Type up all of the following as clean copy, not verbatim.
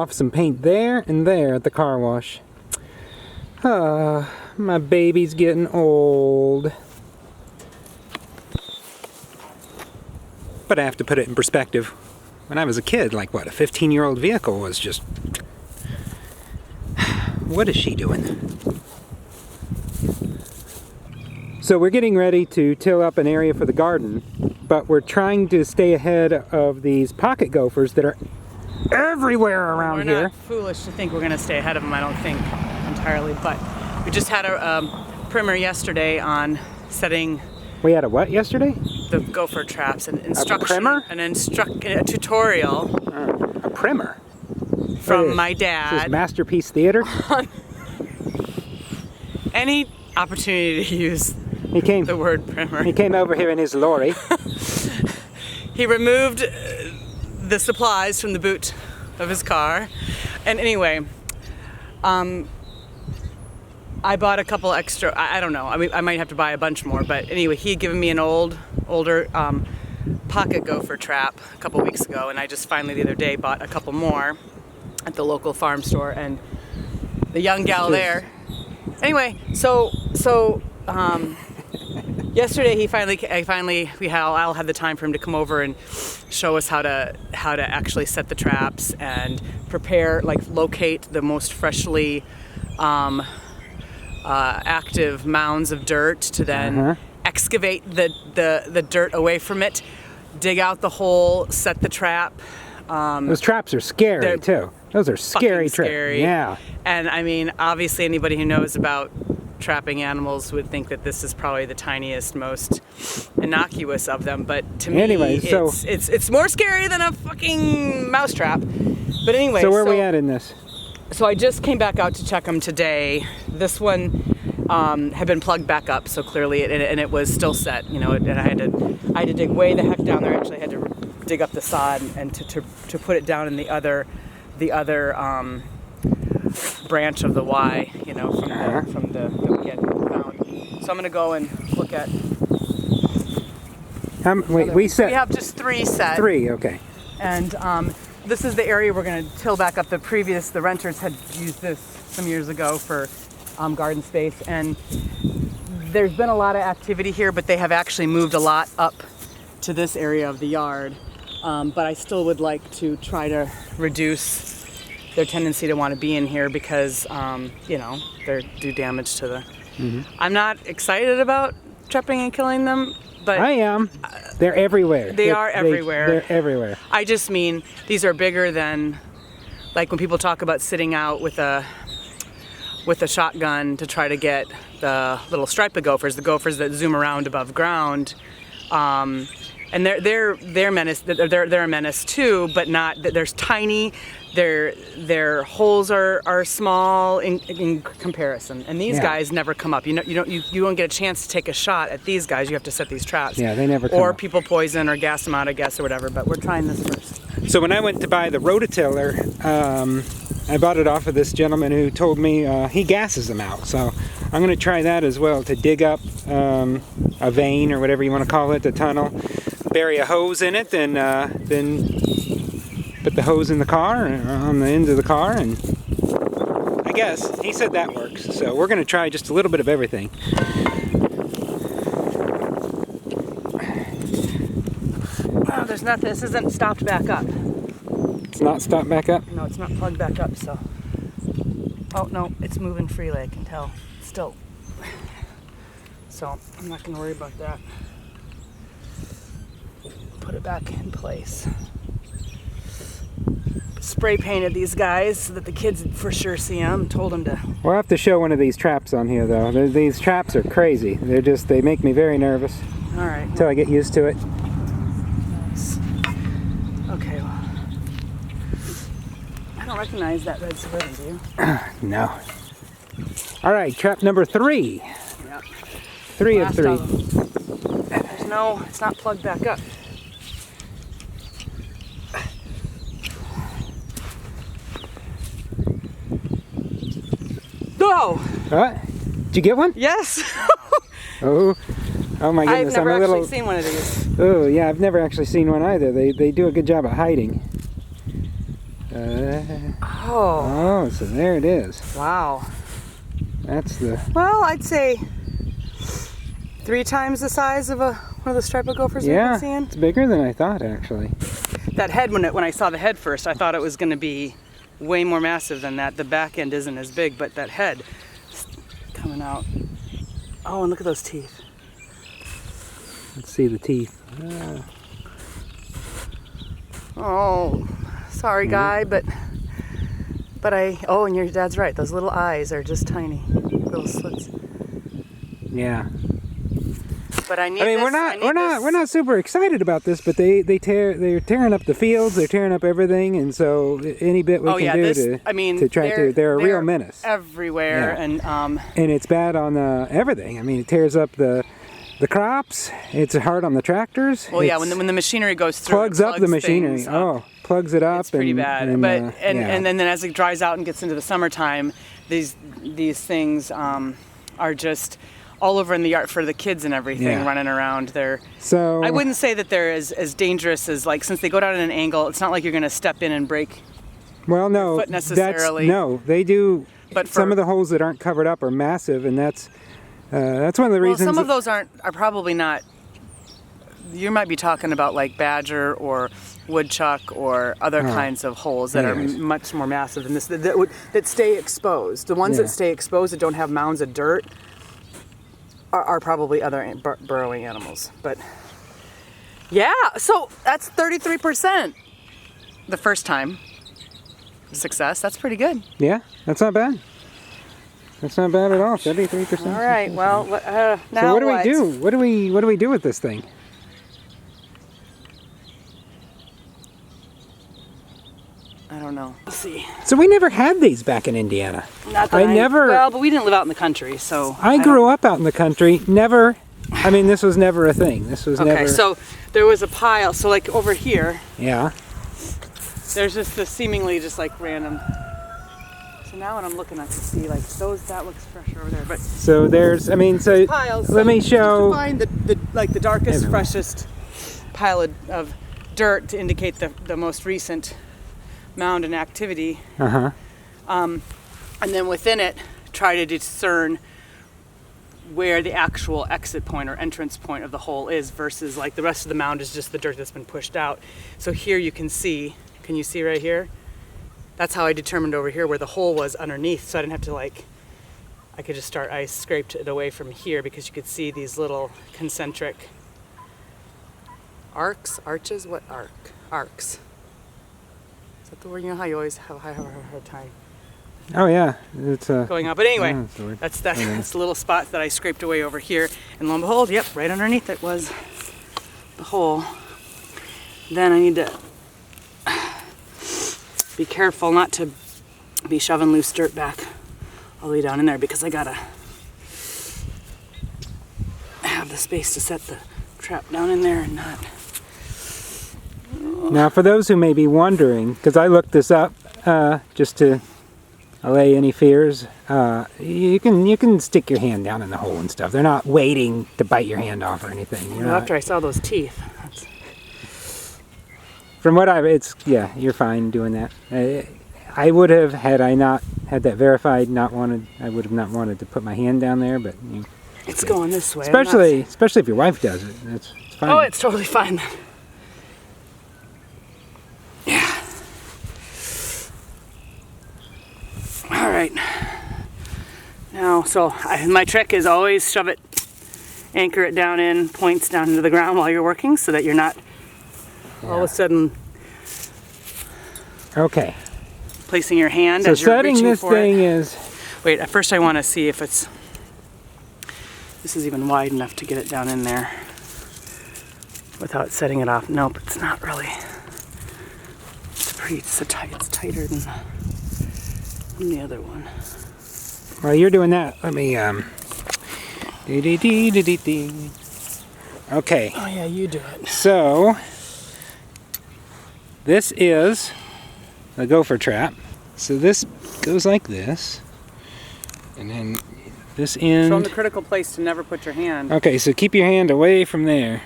off some paint there and there at the car wash. My baby's getting old. But I have to put it in perspective. When I was a kid, like what, a 15-year-old vehicle was just... What is she doing? So we're getting ready to till up an area for the garden, but we're trying to stay ahead of these pocket gophers that are everywhere around here. We're not foolish to think we're going to stay ahead of them, I don't think, entirely, but we just had a primer yesterday on setting... We had a what yesterday? The gopher traps, an instruction... A primer? A tutorial. A primer? From my dad. This is Masterpiece Theater? Any opportunity to use the word primer. He came over here in his lorry. He removed the supplies from the boot of his car. And anyway, I bought a couple extra, I don't know, I mean, I might have to buy a bunch more, but anyway, he had given me an older pocket gopher trap a couple weeks ago, and I just finally the other day bought a couple more at the local farm store, and the young gal there. Anyway, so yesterday I'll have the time for him to come over and show us how to actually set the traps and prepare, like locate the most freshly active mounds of dirt to then excavate the dirt away from it, dig out the hole, set the trap. Those traps are scary too. Those are scary traps. Yeah. And I mean, obviously anybody who knows about trapping animals would think that this is probably the tiniest, most innocuous of them, but to me, it's more scary than a fucking mouse trap. But anyway, so where are we at in this? So I just came back out to check them today. This one had been plugged back up, so clearly, and it was still set, you know. And I had to dig way the heck down there. Actually, I had to dig up the sod and to put it down in the other branch of the Y, you know, from the that we had found. So I'm gonna go and look at. We have just 3 set. 3, okay. And this is the area we're going to till back up. The renters had used this some years ago for garden space, and there's been a lot of activity here, but they have actually moved a lot up to this area of the yard. But I still would like to try to reduce their tendency to want to be in here because, you know, they do damage to the... I'm not excited about trapping and killing them, but... I am. They're everywhere. They're everywhere. They're everywhere. I just mean, these are bigger than, like when people talk about sitting out with a shotgun to try to get the little striped gophers, the gophers that zoom around above ground. And they're a menace too, but not. They're tiny. Their holes are small in comparison, and these guys never come up. You won't get a chance to take a shot at these guys. You have to set these traps. Yeah, they never come up. Or people poison or gas them out, I guess, or whatever. But we're trying this first. So when I went to buy the rototiller, I bought it off of this gentleman who told me he gasses them out. So I'm going to try that as well, to dig up a vein or whatever you want to call it, the tunnel. Bury a hose in it, and then put the hose in the car, on the end of the car, and I guess he said that works. So we're going to try just a little bit of everything. Oh, there's nothing. This isn't stopped back up. It's not stopped back up? No, it's not plugged back up, so. Oh, no, it's moving freely, I can tell. Still. So I'm not going to worry about that. Put it back in place. Spray painted these guys so that the kids would for sure see them. Told them to. We'll have to show one of these traps on here, though. These traps are crazy. They make me very nervous. All right. Until I get used to it. Nice. Okay. Well, I don't recognize that red Suburban, do you? No. All right, trap number 3. Yep. 3 of 3. There's no. It's not plugged back up. No! What? Did you get one? Yes! Oh my goodness. I've never actually seen one of these. Oh yeah, I've never actually seen one either. They do a good job of hiding. Oh. Oh, so there it is. Wow. That's the... Well, I'd say 3 times the size of one of the striped gophers we've been seeing. It's bigger than I thought, actually. That head, when I saw the head first, I thought it was going to be way more massive than that. The back end isn't as big, but that head coming out. Oh, and look at those teeth. Let's see the teeth. Oh, sorry, guy, but oh, and your dad's right. Those little eyes are just tiny, little slits. Yeah. But I mean, we're not super excited about this, but they're tearing up the fields, they're tearing up everything, and so any bit we can do they're a real menace everywhere, and it's bad on everything. I mean, it tears up the crops. It's hard on the tractors. Well, yeah, when the machinery goes through, plugs up the machinery. Plugs it up. It's pretty bad. And then as it dries out and gets into the summertime, these things are just all over in the yard for the kids and everything, running around. I wouldn't say that they're as dangerous as, like, since they go down at an angle, it's not like you're going to step in and break your foot necessarily. They do. But some of the holes that aren't covered up are massive, and that's one of the reasons. Some of those are probably not. You might be talking about like badger or woodchuck or other kinds of holes that are much more massive than this, that stay exposed. The ones that stay exposed that don't have mounds of dirt are probably other burrowing animals. But yeah, so that's 33% the first time success. That's pretty good. Yeah, that's not bad. That's not bad at all. 33%. All right. Well, now so what do we do? What do we do with this thing? I don't know. Let's see. So we never had these back in Indiana. Not that well, but we didn't live out in the country, so. I grew up out in the country. Never. I mean, this was never a thing. This was never. Okay, so there was a pile. So like over here. Yeah. There's just the seemingly just like random. So now when I'm looking, I can see like that looks fresher over there. But so there's, I mean, so piles. Let me show. To find the darkest, freshest pile of dirt to indicate the most recent mound and activity. And then within it, try to discern where the actual exit point or entrance point of the hole is versus like the rest of the mound is just the dirt that's been pushed out. So here you can see. Can you see right here? That's how I determined over here where the hole was underneath, so I didn't have to I could just I scraped it away from here because you could see these little concentric arches? What arcs? Is that the word? You know how you always have a hard time. Oh yeah, it's going up. But anyway, that's the little spot that I scraped away over here, and lo and behold, yep, right underneath it was the hole. Then I need to be careful not to be shoving loose dirt back all the way down in there because I gotta have the space to set the trap down in there and not. Now, for those who may be wondering, because I looked this up just to allay any fears, you can stick your hand down in the hole and stuff. They're not waiting to bite your hand off or anything. After I saw those teeth. From what you're fine doing that. I would have, had I not had that verified, I would have not wanted to put my hand down there, but it's going this way. Especially if your wife does it, it's fine. Oh, it's totally fine then. Yeah. All right. Now, so my trick is always anchor it down in, points down into the ground while you're working so that you're not all of a sudden placing your hand as you're reaching for it. So setting this thing is... Wait, at first I want to see if this is even wide enough to get it down in there without setting it off. Nope, it's not really. It's tighter than the other one. While you're doing that, let me Okay. Oh yeah, you do it. So this is a gopher trap. So this goes like this, and then this end. Show them the critical place to never put your hand. Okay, so keep your hand away from there.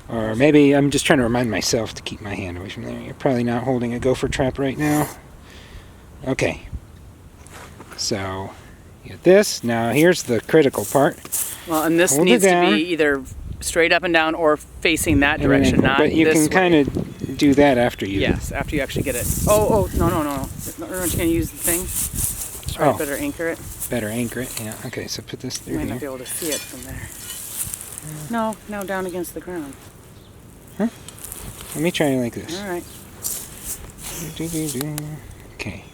Or maybe I'm just trying to remind myself to keep my hand away from there. You're probably not holding a gopher trap right now. Okay. So, you get this. Now here's the critical part. Well, and this Hold needs it to down. be either straight up and down or facing that direction, not But you this can way. kind of do that after you. Yes, after you actually get it. Oh, no. Remember when you can use the thing? Probably better anchor it. Better anchor it, yeah. Okay, so put this You through might not be here. able to see it from there. No, down against the ground. Huh? Let me try it like this. All right. Okay.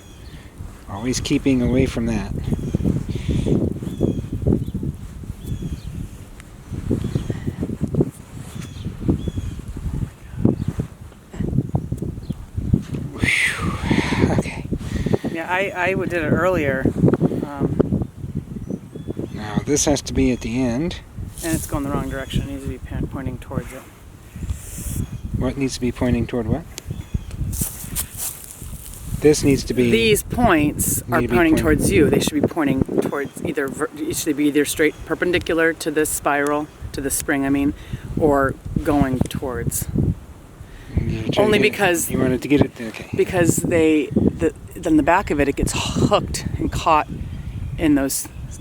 Always keeping away from that. Okay. Yeah, I did it earlier, Now this has to be at the end. and it's going the wrong direction. It needs to be pointing towards it. What needs to be pointing toward what? This needs to be... These points are Need to be pointing pointing- towards you. They should be pointing towards either, it should be either straight perpendicular to this spiral, to the spring, I mean, or going towards. Only because You wanted to get it... Okay. because then the back of it, it gets hooked and caught in the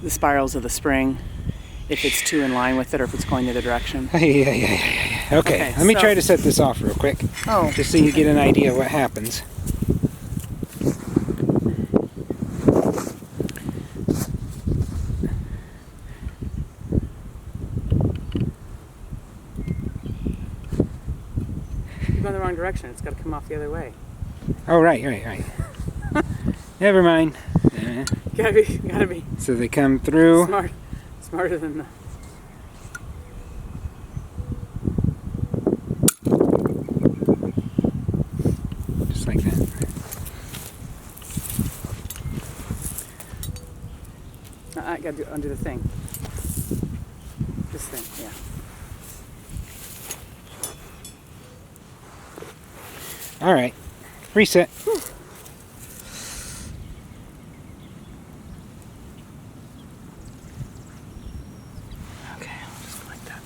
spirals of the spring if it's too in line with it or if it's going the other direction. Yeah. Okay, let me so- try to set this off real quick. Oh. Just so you get an idea of what happens. You're going the wrong direction. It's got to come off the other way. Oh, right. Never mind. Gotta be So they come through. smarter than the... Just like that. I gotta undo the thing. This thing, yeah. All right. Reset. Okay, I'll just go like that.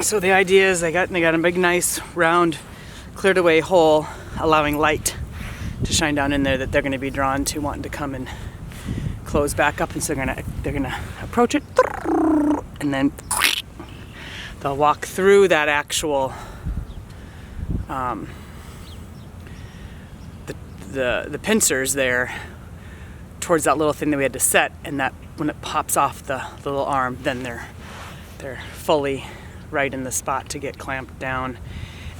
So the idea is they got a big, nice, round, cleared away hole, allowing light to shine down in there that they're going to be drawn to, wanting to come and close back up, and so they're gonna approach it, and then they'll walk through that actual the pincers there towards that little thing that we had to set, and that when it pops off the little arm, then they're fully right in the spot to get clamped down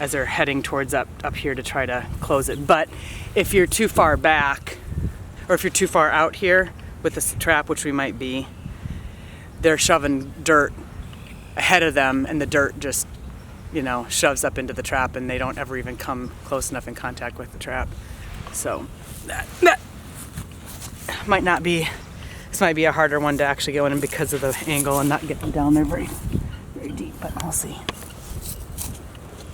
as they're heading towards up here to try to close it. But if you're too far back, or if you're too far out here with this trap, which we might be, they're shoving dirt ahead of them, and the dirt just, shoves up into the trap, and they don't ever even come close enough in contact with the trap. So that might not be, this might be a harder one to actually go in because of the angle and not get them down there very, very deep, but we'll see.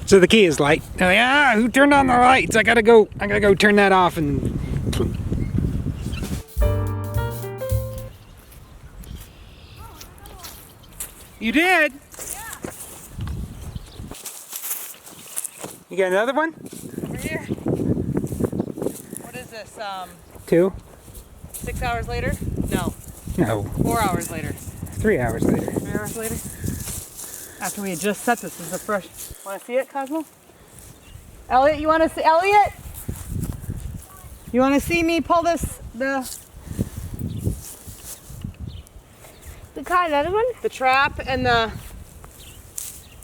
So the key is light. Oh, yeah, who turned on the lights? I gotta go turn that off and... You did? Yeah. You got another one? Over here. What is this? 2? 6 hours later? No. No. 4 hours later. 3 hours later. 3 hours later? After we had just set this is a fresh. Want to see it, Cosmo? Elliot, you want to see? Elliot? You want to see me pull this, the caught another one? the trap and the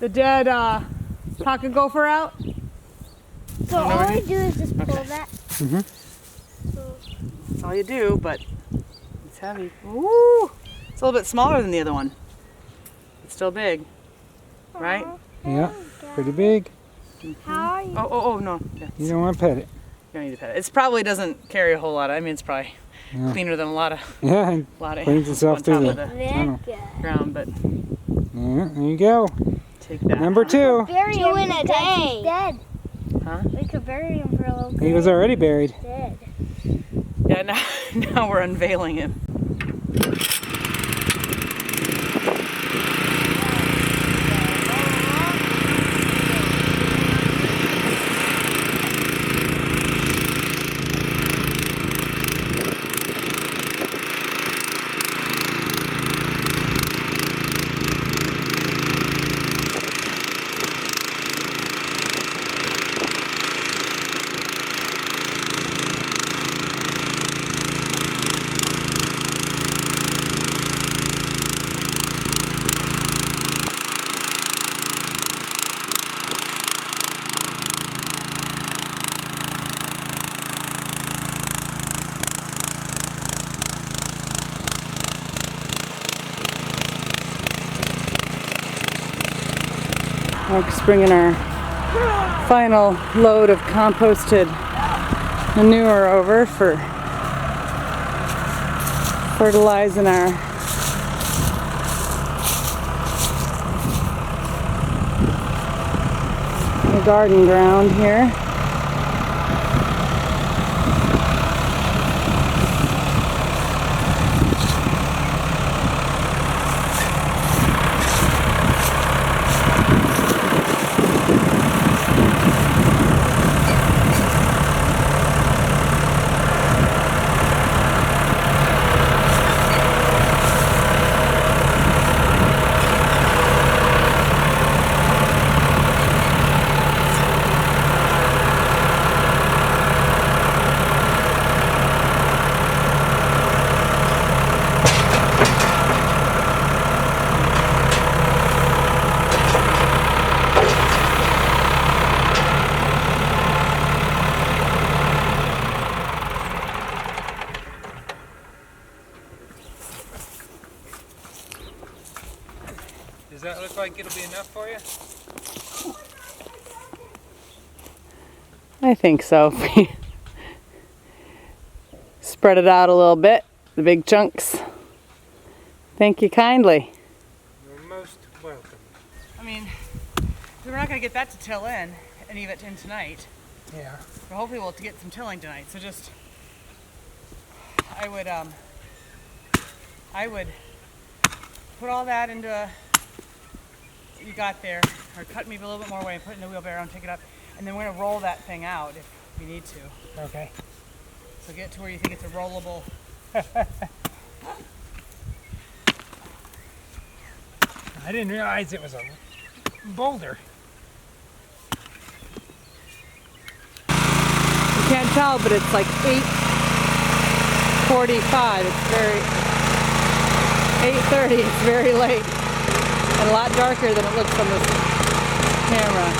dead pocket gopher out? So all I do is just pull that. Mm-hmm. That's all you do, but it's heavy. Ooh! It's a little bit smaller than the other one. It's still big, right? Yeah, pretty big. How are you? Oh, no. Yeah, You don't want to pet it. you don't need to pet it. It probably doesn't carry a whole lot. I mean, it's probably Yeah. cleaner than a lot of Yeah, on cleans itself through top the... of the tunnel. ground, but Yeah, there you go. take that. Number 2. Bury him in a day. He's dead. Huh? We could bury him for a little bit. He was already buried. Dead. Yeah, now we're unveiling him. Mark's bringing our final load of composted manure over for fertilizing our garden ground here. Does that look like it'll be enough for you? I think so. Spread it out a little bit, the big chunks. Thank you kindly. You're most welcome. I mean, we're not going to get that to till in and even in tonight. Yeah. But hopefully we'll get some tilling tonight. So just, I would put all that into a, you got there, or cut maybe a little bit more away and put it in the wheelbarrow and take it up. And then we're going to roll that thing out if we need to. Okay. So get to where you think it's a rollable. I didn't realize it was a boulder. You can't tell, but it's like 8:45. It's very 8:30. It's very late and a lot darker than it looks on this camera.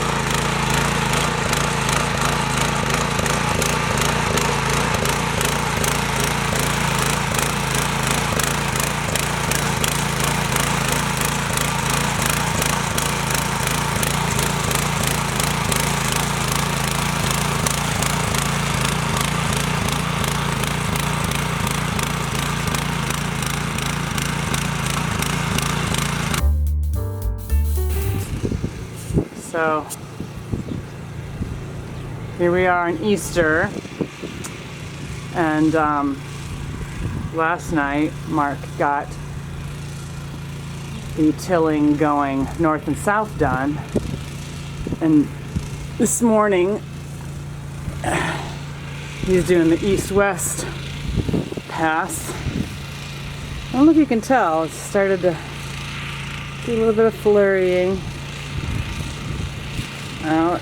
So here we are on Easter, and last night Mark got the tilling going north and south done, and this morning he's doing the east-west pass. I don't know if you can tell, it's started to do a little bit of flurrying out.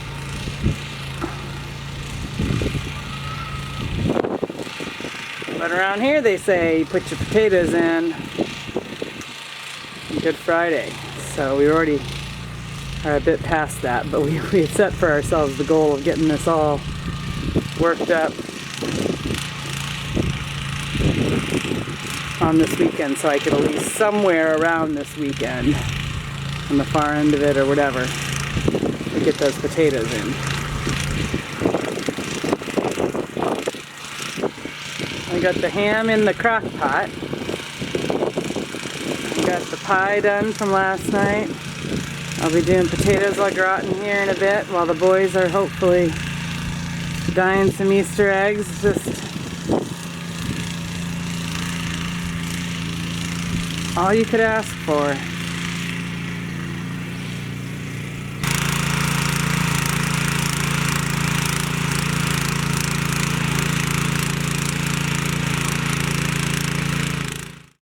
But around here they say put your potatoes in on Good Friday. So we already are a bit past that, but we had set for ourselves the goal of getting this all worked up on this weekend, so I could at least somewhere around this weekend on the far end of it or whatever to get those potatoes in. I got the ham in the crock pot. I got the pie done from last night. I'll be doing potatoes au gratin here in a bit while the boys are hopefully dyeing some Easter eggs. Just All you could ask for.